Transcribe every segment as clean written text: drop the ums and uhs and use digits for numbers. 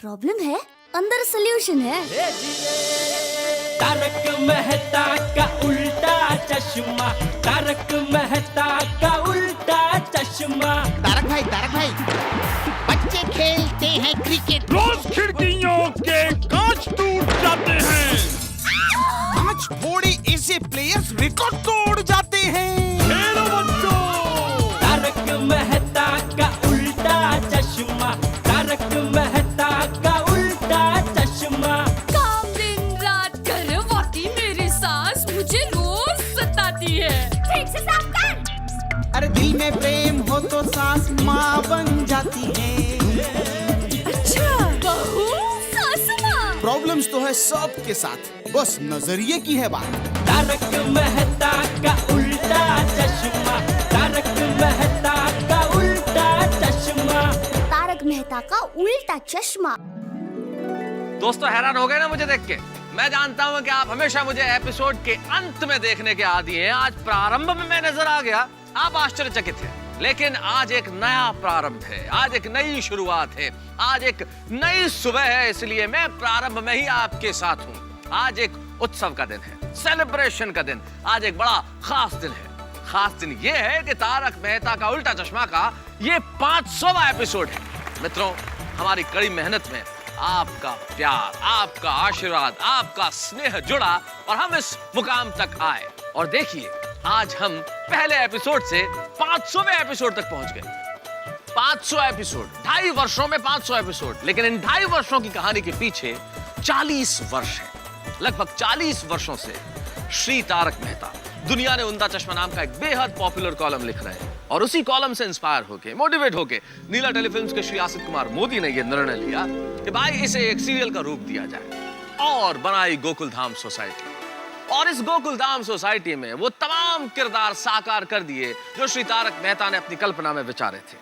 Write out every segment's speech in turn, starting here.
Problem है, अंदर solution है। तारक मेहता का उल्टा चश्मा, तारक मेहता का उल्टा चश्मा। तारक भाई, बच्चे खेलते हैं क्रिकेट, रोज खिड़कियों के कांच टूट जाते हैं। आज थोड़े ऐसे प्लेयर्स रिकॉर्ड तोड़ जाते हैं। खेलो बच्चों। तारक मेहता का उल्टा चश्मा, तारक मेहता का उल्टा चश्मा। काम दिन रात करवाती मेरी सास मुझे रोज सताती है। ठीक से साफ कर। अरे दिल में प्रेम हो तो सास माँ बन जाती है। अच्छा, बहू सास माँ। प्रॉब्लम्स तो है सबके साथ, बस नजरिए की है बात। तारक मेहता का उल्टा चश्मा, तारक मेहता का उल्टा चश्मा। तारक मेहता का उल्टा चश्मा। दोस्तों हैरान हो गए ना मुझे देख के? मैं जानता हूँ कि आप हमेशा मुझे एपिसोड के अंत में देखने के आदी हैं। आज प्रारंभ में मैं नजर आ गया, आप आश्चर्यचकित हैं। लेकिन आज एक नया प्रारंभ है, आज एक नई शुरुआत है, आज एक नई सुबह है, इसलिए मैं प्रारंभ में ही आपके साथ हूँ। आज एक उत्सव का दिन है, सेलिब्रेशन का दिन, आज एक बड़ा खास दिन है। खास दिन ये है कि तारक मेहता का उल्टा चश्मा का ये 500वां एपिसोड है। मित्रों, हमारी कड़ी मेहनत में आपका प्यार, आपका आशीर्वाद, आपका स्नेह जुड़ा और हम इस मुकाम तक आए। और देखिए, आज हम पहले एपिसोड से 500वें एपिसोड तक पहुंच गए। 500 एपिसोड, 2.5 वर्षों में 500 एपिसोड। लेकिन इन 2.5 वर्षों की कहानी के पीछे 40 वर्ष है। लगभग 40 वर्षों से श्री तारक मेहता दुनिया ने उल्टा चश्मा नाम का एक बेहद पॉपुलर कॉलम लिख रहे हैं। और उसी कॉलम से इंस्पायर होके, मोटिवेट होके नीला टेलीफिल्म्स के श्री आसिफ कुमार मोदी ने यह निर्णय लिया कि भाई इसे एक सीरियल का रूप दिया जाए और बनाई गोकुलधाम सोसाइटी। और इस गोकुलधाम सोसाइटी में वो तमाम किरदार साकार कर दिए जो श्री तारक मेहता ने अपनी कल्पना में विचारे थे।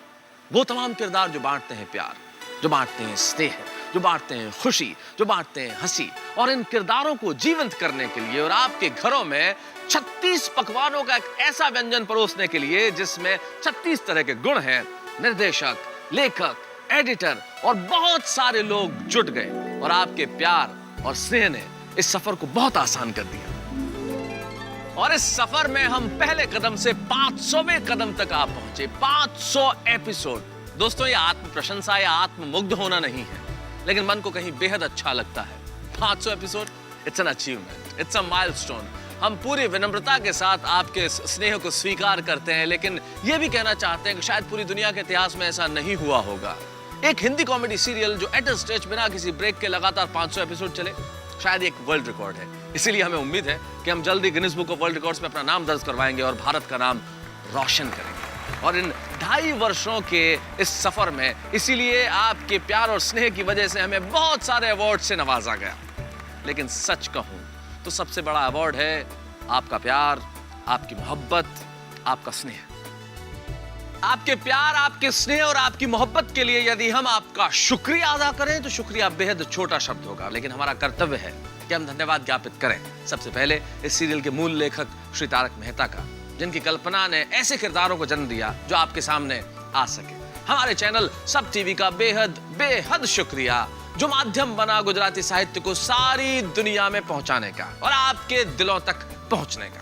वो तमाम किरदार जो बांटते हैं प्यार, जो बांटते हैं स्नेह, जो बांटते हैं खुशी, जो बांटते हैं हंसी। और इन किरदारों को जीवंत करने के लिए और आपके घरों में 36 पकवानों का एक ऐसा व्यंजन परोसने के लिए जिसमें 36 तरह के गुण हैं, निर्देशक, लेखक, एडिटर और बहुत सारे लोग जुट गए। और आपके प्यार और स्नेह ने इस सफर को बहुत आसान कर दिया। और इस सफर में हम पहले कदम से 500वें कदम तक आप पहुंचे। 500 एपिसोड। दोस्तों, ये आत्म प्रशंसा या आत्ममुग्ध होना नहीं है, लेकिन मन को कहीं बेहद अच्छा लगता है। 500 episode, it's an achievement, it's a milestone. हम पूरी विनम्रता के साथ आपके स्नेह को स्वीकार करते हैं, लेकिन यह भी कहना चाहते हैं कि शायद पूरी दुनिया के इतिहास में ऐसा नहीं हुआ होगा। एक हिंदी कॉमेडी सीरियल जो एट अ स्ट्रेच बिना किसी ब्रेक के लगातार 500 एपिसोड चले, शायद एक वर्ल्ड रिकॉर्ड है। इसीलिए हमें उम्मीद है कि हम जल्दी Guinness book of world records में अपना नाम दर्ज करवाएंगे और भारत का नाम रोशन करेंगे। और इन 2.5 वर्षों के इस सफर में इसीलिए आपके प्यार और स्नेह की वजह से हमें बहुत सारे अवार्ड से नवाजा गया। लेकिन सच कहूं तो सबसे बड़ा अवार्ड है आपका प्यार, आपकी मोहब्बत, आपका स्नेह। आपके प्यार, आपके स्नेह और आपकी मोहब्बत के लिए यदि हम आपका शुक्रिया अदा करें तो शुक्रिया बेहद छोटा शब्द होगा, लेकिन हमारा कर्तव्य है कि हम धन्यवाद ज्ञापित करें सबसे पहले इस सीरियल के मूल लेखक श्री तारक मेहता का, जिनकी कल्पना ने ऐसे किरदारों को जन्म दिया जो आपके सामने आ सके। हमारे चैनल सब टीवी का बेहद शुक्रिया, जो माध्यम बना गुजराती साहित्य को सारी दुनिया में पहुंचाने का और आपके दिलों तक पहुंचने का।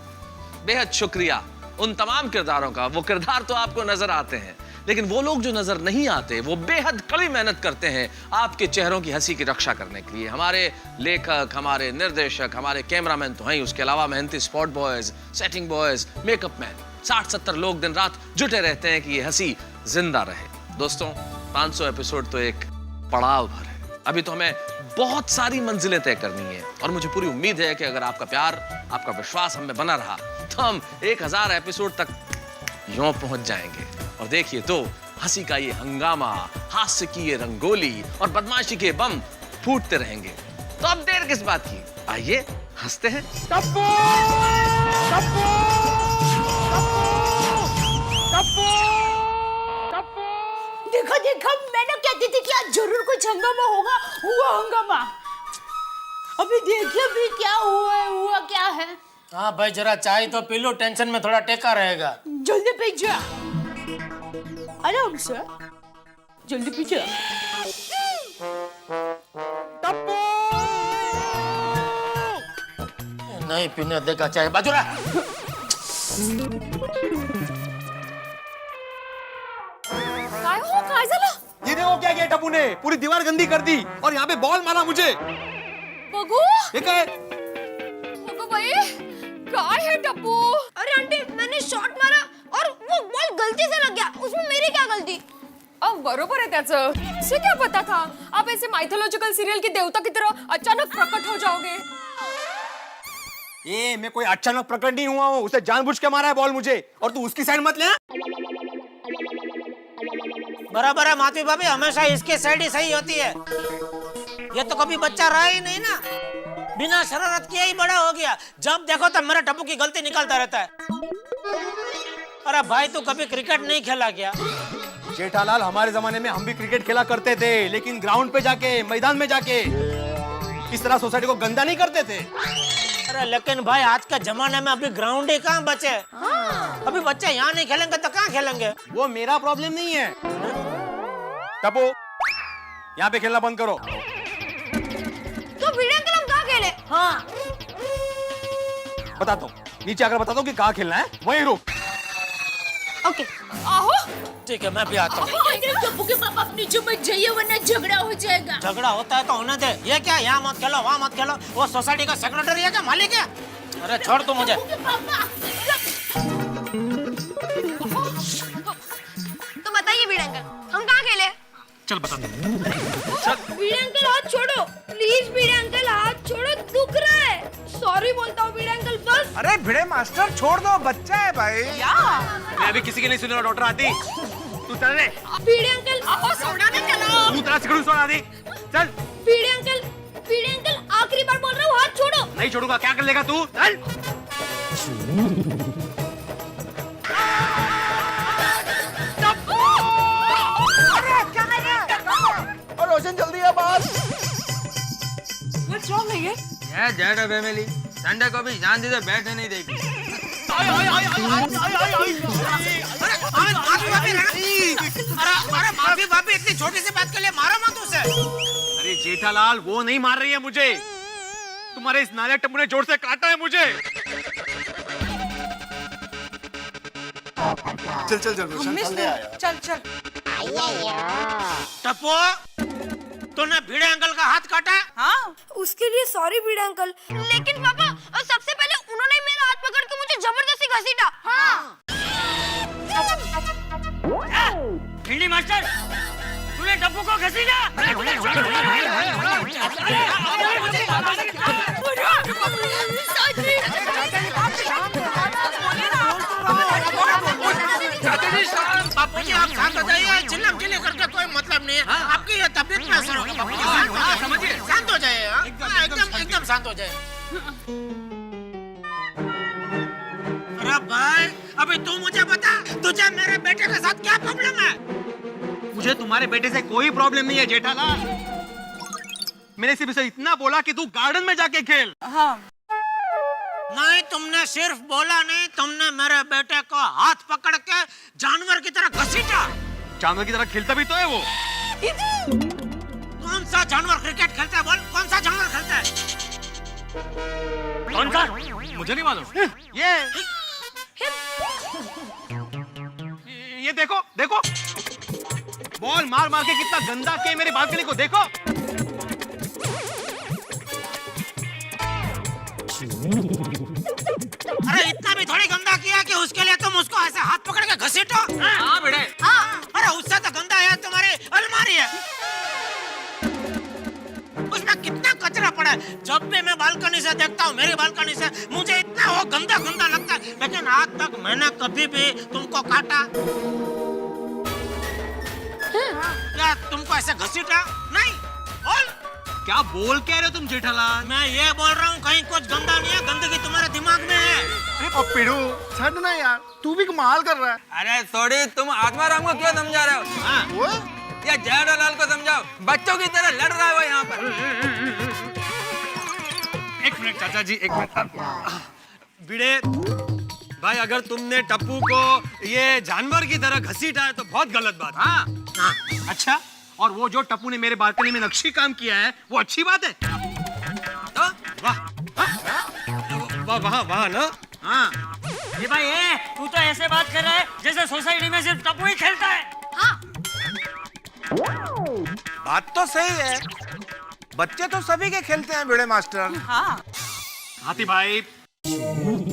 बेहद शुक्रिया उन तमाम किरदारों का। वो किरदार तो आपको नजर आते हैं, लेकिन वो लोग जो नजर नहीं आते वो बेहद कड़ी मेहनत करते हैं आपके चेहरों की हंसी की रक्षा करने के लिए। हमारे लेखक, हमारे निर्देशक, हमारे कैमरामैन तो हैं, उसके अलावा मेहनती spot boys, setting boys, makeup man, 60-70 लोग दिन रात जुटे रहते हैं कि ये हंसी जिंदा रहे। दोस्तों, 500 एपिसोड तो एक पड़ाव भर है। अभी तो हमें बहुत सारी मंजिलें तय करनी है और मुझे पूरी उम्मीद है कि अगर आपका प्यार, आपका विश्वास हम में बना रहा तो हम 1000 एपिसोड तक यूं पहुंच जाएंगे। और देखिए तो हंसी का ये हंगामा, हास्य की ये रंगोली और बदमाशी के बम फूटते रहेंगे। तो अब देर किस बात की, आइए हंसते हैं। टप्पू! टप्पू! टप्पू! टप्पू! देखा मैंने कहती थी कि आज जरूर कुछ हंगामा होगा। हुआ हंगामा। अभी देखिए भी क्या हुआ है, हुआ क्या है। हाँ भाई, जरा चाय तो पी लो, टेंशन में थोड़ा टेका रहेगा। जल्दी पी जा। आराम से, जल्दी पी जा। नहीं पीने देगा चाहे बाजूला। काय हो काय झालं? ये देखो क्या किया टप्पू ने, पूरी दीवार गंदी कर दी और यहाँ पे बॉल मारा मुझे। बघू ये क्या है? बघू बाई काय है टप्पू? अरे आंटी मैंने शॉट मारा और वो बॉल गलती से लग गया, उसमें मेरी क्या गलती? अब बरोबर है त्याचं। से क्या पता था आप ऐसे माइथोलॉजिकल सीरियल की देवता की तरह अचानक प्रकट हो जाओगे। ये मैं कोई अचानक प्रकट नहीं हुआ हूँ, उसे जानबूझ के मारा है बॉल मुझे, और तू उसकी साइड मत ले। बराबर है माधवी भाभी, हमेशा इसकी साइड ही सही होती है। ये तो कभी बच्चा रहा ही नहीं ना, बिना शरारत किए ही बड़ा हो गया। जब देखो तब मेरा टप्पू की गलती निकालता रहता है। अरे भाई तू कभी क्रिकेट नहीं खेला क्या? जेठालाल, हमारे जमाने में हम भी क्रिकेट खेला करते थे, लेकिन ग्राउंड पे जाके, मैदान में जाके, इस तरह सोसाइटी को गंदा नहीं करते थे। अरे लेकिन भाई आज के जमाने में अभी ग्राउंड ही कहाँ बचे। अभी बच्चे यहाँ नहीं खेलेंगे तो कहाँ खेलेंगे? वो मेरा प्रॉब्लम नहीं है। टप्पू, यहाँ पे खेलना बंद करो। तो वीडियो अंकल हम कहाँ खेले? हाँ बताता हूँ, नीचे आकर बताता हूँ कि कहाँ खेलना है, वहीं रुक। ओके। आहो ठीक है मैं भी आता हूँ। टप्पू के पापा आप नीचे मत जाइए वरना झगड़ा हो जाएगा। झगड़ा होता है तो होने दे। ये क्या यहाँ मत खेलो वहाँ मत खेलो, वो सोसाइटी का सेक्रेटरी है क्या, मालिक है? अरे छोड़ तू मुझे। तो बताइए वीडियो अंकल हम कहाँ खेले? चल बता दे। वीडियो अंकल हाथ छोड़ो प्लीज, वीडियो अंकल हाथ छोड़ो, दुख रहा है। सॉरी बोलता हूँ वीडियो अंकल बस। अरे भिड़े मास्टर छोड़ दो, बच्चा है भाई। मैं अभी किसी की नहीं सुन रहा, डॉक्टर आदि तू चल रे। वीडियो अंकल आओ सोना दे चलो। तू तरह सिकड़ू सोना आदि चल। वीडियो अंकल आखिरी बार बोल रहा हूँ हाथ छोड़ो। नहीं छोड़ूंगा, क्या कर लेगा तू? चल। और रोशन जल्दी आ बात। व्हाट्स रॉन्ग है ये? जेठा फैमिली संडे को भी शांति से बैठने नहीं देगी। अरे माफी भाभी इतनी छोटी सी बात के लिए मारा मत उसे। अरे जेठालाल, वो नहीं मार रही है मुझे, तुम्हारे इस नाले टप्पू ने जोर से काटा है मुझे। चल चल चल चल चल। टप्पू तूने भिड़े अंकल का हाथ काटा? हाँ उसके लिए सॉरी वीडियो अंकल, लेकिन पापा सबसे पहले उन्होंने मेरा हाथ पकड़ के मुझे जबरदस्ती घसीटा। हाँ। भिंडी मास्टर, तूने टप्पू को घसीटा? बापू जी आप शांत हो जाइए, चिल्लम चिल्ली करके कोई मतलब नहीं है। आपकी ये तबीयत में असर होगा बापू जी। समझिए, शांत हो जाइए। एकदम शांत हो जाइए। अरे भाई अभी तू मुझे बता, तुझे मेरे बेटे के साथ क्या प्रॉब्लम है? मुझे तुम्हारे बेटे से कोई प्रॉब्लम नहीं है जेठालाल, मैंने सिर्फ इसे इतना बोला कि तू गार्डन में जाके खेल। हाँ नहीं तुमने सिर्फ बोला नहीं, तुमने मेरे बेटे को हाथ पकड़ के जानवर की तरह घसीटा। जानवर की तरह खेलता भी तो है वो। कौन सा जानवर क्रिकेट खेलता है बोल, कौन सा जानवर खेलता है? कौन सा? मुझे नहीं मालूम। ये देखो देखो, बॉल मार मार के कितना गंदा किया मेरी बालकनी को, देखो। अरे इतना भी थोड़ी गंदा किया कि उसके लिए तुम उसको ऐसे हाथ पकड़ के घसीटो। हाँ बेटे। अरे उससे तो गंदा है तुम्हारी अलमारी है, उसमें कितना कचरा पड़ा है। जब भी मैं बालकनी से देखता हूँ, मेरी बालकनी से, मुझे इतना वो गंदा गंदा लगता है। लेकिन आज तक मैंने कभी भी तुमको काटा या तुमको ऐसे घसीटा नहीं? बोल। क्या बोल कह रहे हो तुम जेठालाल? मैं ये बोल रहा हूँ कहीं कुछ गंदा नहीं है, गंदगी तुम्हारे दिमाग में है। अरे पप्पीड़ू छड़ ना यार, तू भी कमाल कर रहा है। अरे थोड़ी तुम आत्माराम को क्यों समझा रहे हो? हाँ? या जेठालाल को समझाओ, बच्चों की तरह लड़ रहा है वो यहाँ पर। एक मिनट चाचा जी, एक मिनट। भिड़े भाई, अगर तुमने टप्पू को ये जानवर की तरह घसीटा है तो बहुत गलत बात। हाँ अच्छा, और वो जो टप्पू ने मेरे बालकनी में नक्शी काम किया है वो अच्छी बात है? तो वाह, वहाँ वहाँ ना। हाँ ये भाई तू तो ऐसे बात कर रहा है जैसे सोसाइटी में सिर्फ टप्पू ही खेलता है। हाँ बात तो सही है, बच्चे तो सभी के खेलते हैं भिड़े मास्टर। हाँ हाथी भाई,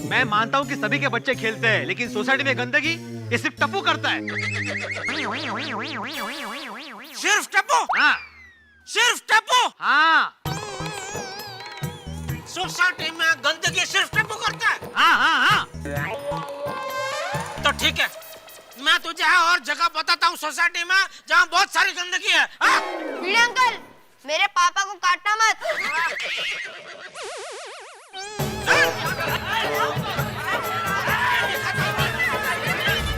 मैं मानता हूँ कि सभी के बच्चे खेलते हैं, लेकिन सोसाइटी में गंदगी ये सिर्फ टप्पू करता है। सिर्फ टप्पू? हाँ सिर्फ टप्पू? हाँ सोसाइटी में गंदगी सिर्फ टप्पू करता है? हाँ हाँ हाँ। तो ठीक है, मैं तुझे और जगह बताता हूँ सोसाइटी में जहाँ बहुत सारी गंदगी है। हाँ? भिड़े अंकल, मेरे पापा को काटना मत।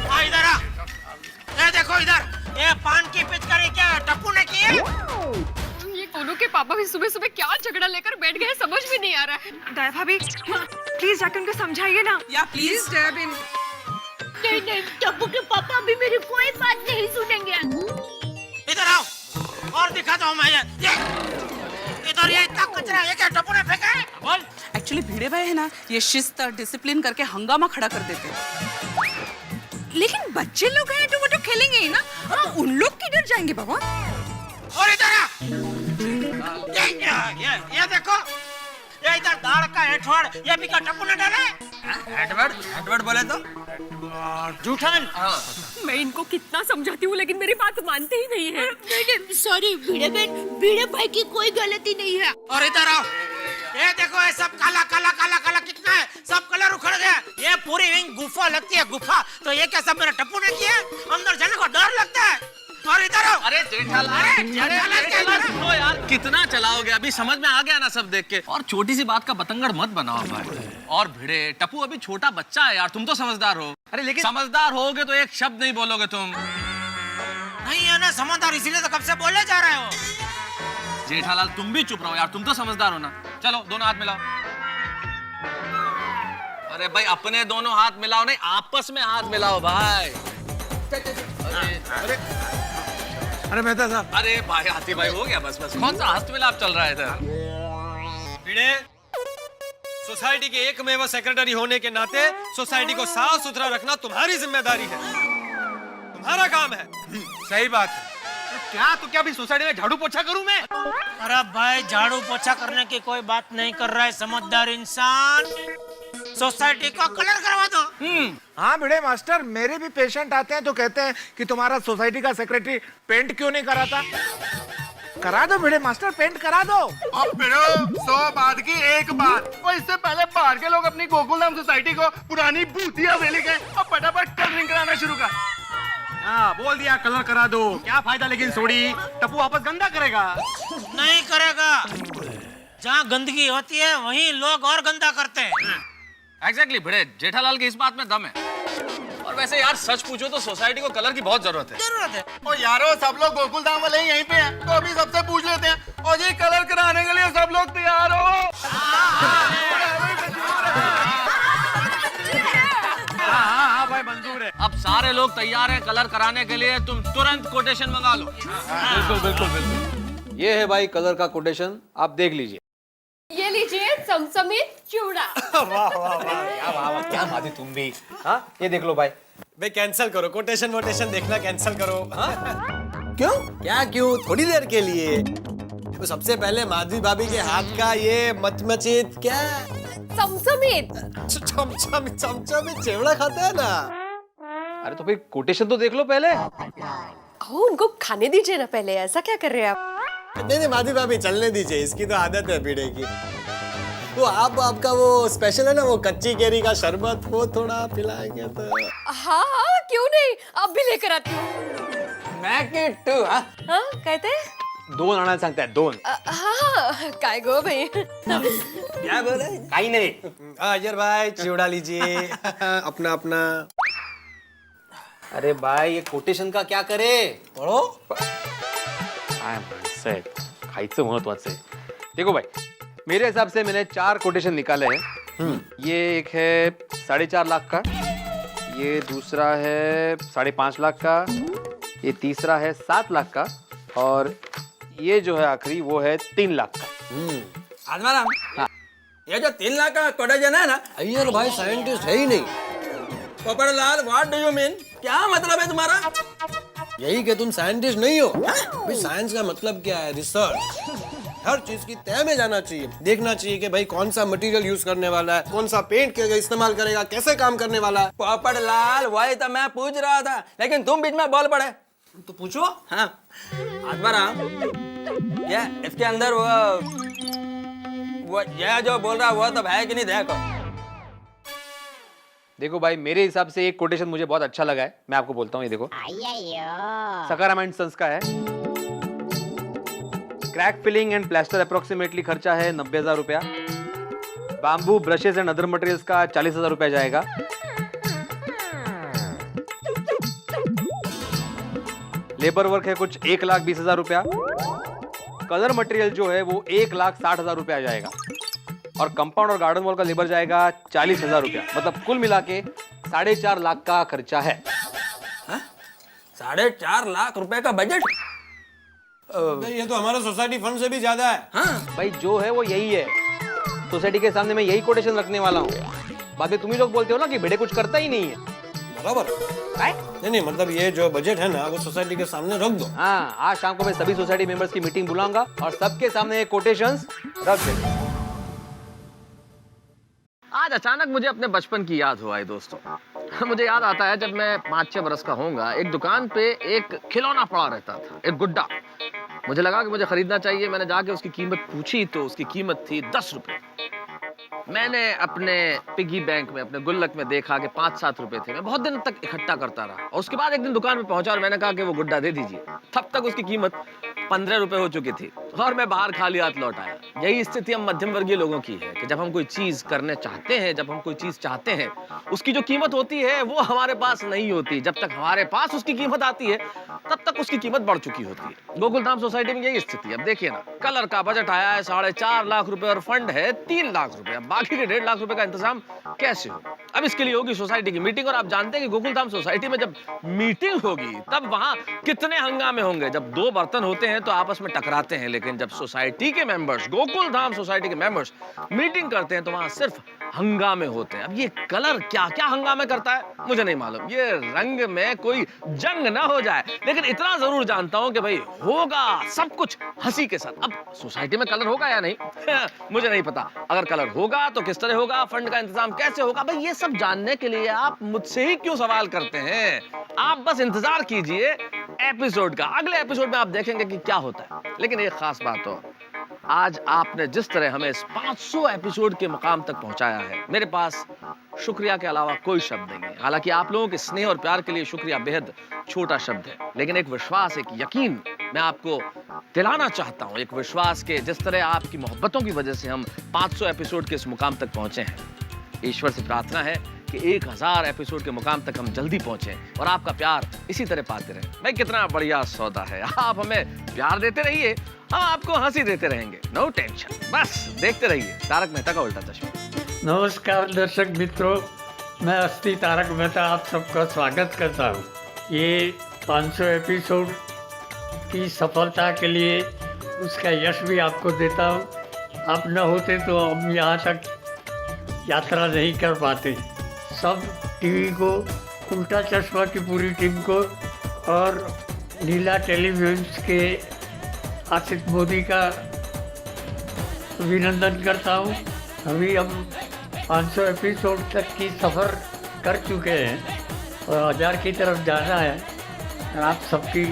आ इधर आ। ये देखो इधर, ये पान की पिचकारी क्या टप्पू ने की है? ये कोनू के पापा भी सुबह सुबह क्या झगड़ा लेकर बैठ गए समझ में नहीं आ रहा है। दया भाभी प्लीज जाकर उनको समझाइए ना। या प्लीज डेबिन नहीं नहीं, टप्पू के पापा भी मेरी कोई बात नहीं सुनेंगे। इधर आओ और दिखाता हूँ मैं ये इधर ये इतना कचरा है, ये क्या टप्पू ने फेंका है? बोल। एक्चुअली भिड़े भाई है ना, ये शिस्त और डिसिप्लिन करके हंगामा खड़ा कर देते हैं। लेकिन बच्चे लोग हैं तो वो तो खेलेंगे ही ना, अब उन लोग किधर जाएंगे बाबा? और इधर आ। ये देखो, ये इधर दाढ़ का हेठवाड़ ये भी का टप्पू ने डाला है। एडवर्ड बोले तो जूठन। मैं इनको कितना समझाती हूँ लेकिन मेरी बात मानते ही नहीं है। सॉरी भिड़े बहन, भिड़े भाई की कोई गलती नहीं है। और इधर आओ, ये देखो ये सब काला काला काला काला कितना है, सब कलर उखड़ गया। ये पूरी विंग गुफा लगती है, गुफा। तो ये क्या सब मेरे टप्पू ने किया? अंदर जाने को डर लगता है। और इधर आओ। अरे जेठालाल सुनो यार, कितना चलाओगे? अभी समझ में आ गया ना सब देख के। और छोटी सी बात का बतंगड़ मत बनाओ भाई। और भिड़े, टप्पू अभी छोटा बच्चा है यार, तुम तो समझदार हो। अरे लेकिन समझदार होगे तो एक शब्द नहीं बोलोगे तुम। नहीं है ना समझदार, इसीलिए तो कब से बोले जा रहे हो। जेठालाल तुम भी चुप रहो यार, तुम तो समझदार हो ना। चलो दोनों हाथ मिलाओ। अरे भाई अपने दोनों हाथ मिलाओ नहीं, आपस में हाथ मिलाओ भाई। अरे मेहता साहब, अरे भाई हाथी भाई हो गया, बस बस। कौन सा हाथ मिलाप चल रहा है इधर? भिड़े, सोसाइटी के एकमेव सेक्रेटरी होने के नाते सोसाइटी को साफ सुथरा रखना तुम्हारी जिम्मेदारी है, तुम्हारा काम है। सही बात है। क्या भी सोसाइटी में झाड़ू पोछा करूं मैं? अरे भाई झाड़ू पोछा करने की कोई बात नहीं कर रहा है समझदार इंसान। सोसाइटी को कलर करवा दो। हाँ भिड़े मास्टर, मेरे भी पेशेंट आते हैं तो कहते हैं कि तुम्हारा सोसाइटी का सेक्रेटरी पेंट क्यों नहीं कराता। करा दो भिड़े मास्टर, पेंट करा दो। अब भिड़ो 100 बात की एक बात, और इससे पहले बाहर के लोग अपनी गोकुलधाम सोसाइटी को पुरानी भूतिया वेली गए और फटाफट कलरिंग कराना शुरू कर। हाँ बोल दिया कलर करा दो, क्या फायदा? लेकिन सोड़ी टप्पू वापस गंदा करेगा। नहीं करेगा, जहाँ गंदगी होती है वहीं लोग और गंदा करते हैं। एग्जैक्टली भिड़े, जेठालाल की इस बात में दम है। और वैसे यार सच पूछो तो सोसाइटी को कलर की बहुत जरूरत है। जरूरत है। और यारो सब लोग गोकुलधाम वाले यहीं पे हैं, तो अभी सबसे पूछ लेते हैं, और ये कलर कराने के लिए सब लोग तैयार हो? हाँ भाई मंजूर है। अब सारे लोग तैयार हैं कलर कराने के लिए, तुम तुरंत कोटेशन मंगा लो। बिल्कुल बिल्कुल बिल्कुल। ये है भाई कलर का कोटेशन, आप देख लीजिए। ये लीजिए चमचमित चूड़ा। वाह क्या बात है तुम भी। हाँ ये देख लो भाई। भाई कैंसिल करो, कोटेशन वोटेशन देखना कैंसिल करो। क्यों? क्या क्यों? थोड़ी देर के लिए। तो सबसे पहले माधवी भाभी के हाथ का ये मचमचित क्या चमचमित चमचमित चिवड़ा खाता है ना। अरे तो फिर कोटेशन तो देख लो पहले। उनको खाने दीजिए ना पहले, ऐसा क्या कर रहे हैं आप? नहीं माधवी भाभी चलने दीजिए, इसकी तो आदत है पीड़े की। वो आपका वो स्पेशल है ना, वो कच्ची केरी का शरबत, वो थोड़ा पिलाएंगे तो। हाँ हाँ क्यों नहीं, अब भी लेकर आती हूँ। मैं किट्टू। हाँ कहते 2 आणायला सांगताय 2। हाँ काय गो भाई। क्या बोल रहे? काही नहीं। अजर भाई चिवड़ा लीजिए। अपना अपना। अरे भाई ये कोटेशन का क्या करे? पढ़ो। खायचं महत्वाचं आहे। देखो भाई, मेरे हिसाब से मैंने 4 कोटेशन निकाले हैं। ये एक है 4.5 लाख का, ये दूसरा है 5.5 लाख का, ये तीसरा है 7 लाख का, और ये जो है आखिरी वो है 3 लाख का। आत्माराम, हाँ। ये जो 3 लाख का कोटेशन है ना, अय्यर भाई साइंटिस्ट है ही नहीं। Popatlal, what do you mean? क्या मतलब है तुम्हारा? यही कि तुम साइंटिस्ट नहीं हो। भाई साइंस का मतलब क्या है? रिसर्च। हर चीज की तह में जाना चाहिए, देखना चाहिए कि भाई कौन सा मटेरियल यूज करने वाला है, कौन सा पेंट इस्तेमाल करेगा, कैसे काम करने वाला है। पोपटलाल, वही तो मैं पूछ रहा था, लेकिन तुम बीच में बोल पड़े। तो पूछो। हाँ, आत्मारा, ये इसके अंदर वो ये जो बोल रहा वो तो है कि नहीं? देखो भाई, मेरे हिसाब से एक कोटेशन मुझे बहुत अच्छा लगा है, मैं आपको बोलता हूँ। ये देखो, सकाराम एंड सन्स का है। Crack filling and plaster approximately खर्चा है 90,000 रुपया। Bamboo brushes and other materials का 40,000 रुपया जाएगा। लेबर वर्क है कुछ 1,20,000 रुपया। कलर मटेरियल जो है वो 1,60,000 रुपया जाएगा। और कंपाउंड और गार्डन वॉल का लेबर जाएगा 40,000 रुपया। मतलब कुल मिला के 4.5 लाख का खर्चा है। 4.5 लाख रुपए का बजट? ये तो हमारा सोसाइटी फंड से भी ज्यादा है। हाँ भाई, जो है वो यही है। सोसाइटी के सामने मैं यही कोटेशन रखने वाला हूँ। बाद में तुम ही लोग बोलते हो ना कि बेटे कुछ करता ही नहीं है। बराबर। नहीं, मतलब ये जो बजट है ना, वो सोसाइटी के सामने रख दो। हाँ, आज शाम को मैं सभी सोसाइटी मेंबर्स की मीटिंग बुलाऊंगा और सबके सामने ये कोटेशंस रख देंगे। आज अचानक मुझे अपने बचपन की याद हुआ है दोस्तों। मुझे याद आता है जब मैं 5-6 बरस का होऊंगा, एक दुकान पे एक खिलौना पड़ा रहता था, एक गुड्डा। मुझे लगा कि मुझे खरीदना चाहिए। मैंने जाके उसकी कीमत पूछी तो उसकी कीमत थी 10 रुपए। मैंने अपने पिगी बैंक में, अपने गुल्लक में देखा कि 5-7 रुपए थे। मैं बहुत दिन तक इकट्ठा करता रहा और उसके बाद एक दिन दुकान पे पहुंचा और मैंने कहा कि वो गुड्डा दे दीजिए। तब तक उसकी कीमत 15 रुपए हो चुकी थी और मैं बाहर खाली हाथ लौट आया। यही स्थिति हम मध्यम वर्गीय लोगों की है कि जब हम कोई चीज करने चाहते हैं, जब हम कोई चीज चाहते हैं, उसकी जो कीमत होती है वो हमारे पास नहीं होती। जब तक हमारे पास उसकी कीमत आती है तब तक उसकी कीमत बढ़ चुकी होती है। गोकुलधाम सोसाइटी में यही स्थिति है। अब देखिए ना, कलर का बजट आया है 4.5 लाख रुपए और फंड है 3 लाख रुपए। बाकी के 1.5 लाख रुपए का इंतजाम कैसे हो? अब इसके लिए होगी सोसाइटी की मीटिंग। और आप जानते हैं कि गोकुलधाम सोसाइटी में जब मीटिंग होगी तब वहां कितने हंगामे होंगे। जब 2 बर्तन होते हैं तो आपस में टकराते हैं, लेकिन जब सोसाइटी के मेंबर्स, गोकुलधाम सोसाइटी के मेंबर्स मीटिंग करते हैं तो वहां सिर्फ हंगामे होते हैं। अब ये कलर क्या क्या हंगामे करता है मुझे नहीं मालूम। ये रंग में कोई जंग ना हो जाए, लेकिन इतना जरूर जानता हूं कि भाई होगा सब कुछ हंसी के साथ। अब सोसाइटी में कलर होगा या नहीं मुझे नहीं पता। अगर कलर होगा तो किस तरह होगा, फंड का इंतजाम कैसे होगा, भाई ये सब जानने के लिए आप मुझसे ही क्यों सवाल करते हैं? आप बस इंतजार कीजिए एपिसोड का। अगले एपिसोड में आप देखेंगे कि क्या होता है। लेकिन एक खास बात हो, आज आपने जिस तरह हमें इस 500 एपिसोड के मुकाम तक पहुंचाया है, मेरे पास शुक्रिया के अलावा कोई शब्द नहीं है। हालांकि आप लोगों के स्नेह और प्यार के लिए शुक्रिया बेहद छोटा शब्द है, लेकिन एक विश्वास, एक यकीन मैं आपको दिलाना चाहता हूं। एक विश्वास के जिस तरह आपकी मोहब्बतों की वजह से हम 500 एपिसोड के इस मुकाम तक पहुंचे हैं। ईश्वर से प्रार्थना है कि 1000 एपिसोड के मुकाम तक हम जल्दी पहुंचे और आपका प्यार इसी तरह पाते रहें। भाई कितना बढ़िया सौदा है। आप हमें प्यार देते रहिए, हम आपको हंसी देते रहेंगे। नो टेंशन, बस देखते रहिए तारक मेहता का उल्टा चश्मा। नमस्कार दर्शक मित्रों, मैं अस्ति तारक मेहता आप सबका स्वागत करता हूँ। ये 500 एपिसोड की सफलता के लिए उसका यश भी आपको देता हूँ। आप न होते तो हम यहाँ तक यात्रा नहीं कर पाते। सब टीवी को, उल्टा चश्मा की पूरी टीम को और लीला टेलीविजन के आसिफ मोदी का अभिनंदन करता हूँ। अभी हम 500 एपिसोड तक की सफ़र कर चुके हैं और 1000 की तरफ जाना है। और आप सबकी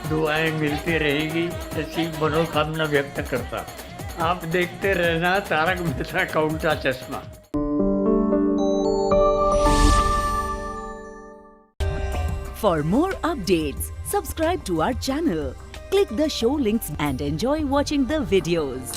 दुआएं मिलती रहेगी, ऐसी मनोकामना व्यक्त करता हूँ। आप देखते रहना तारक मेहता का उल्टा चश्मा। For more updates, subscribe to our channel, click the show links and enjoy watching the videos.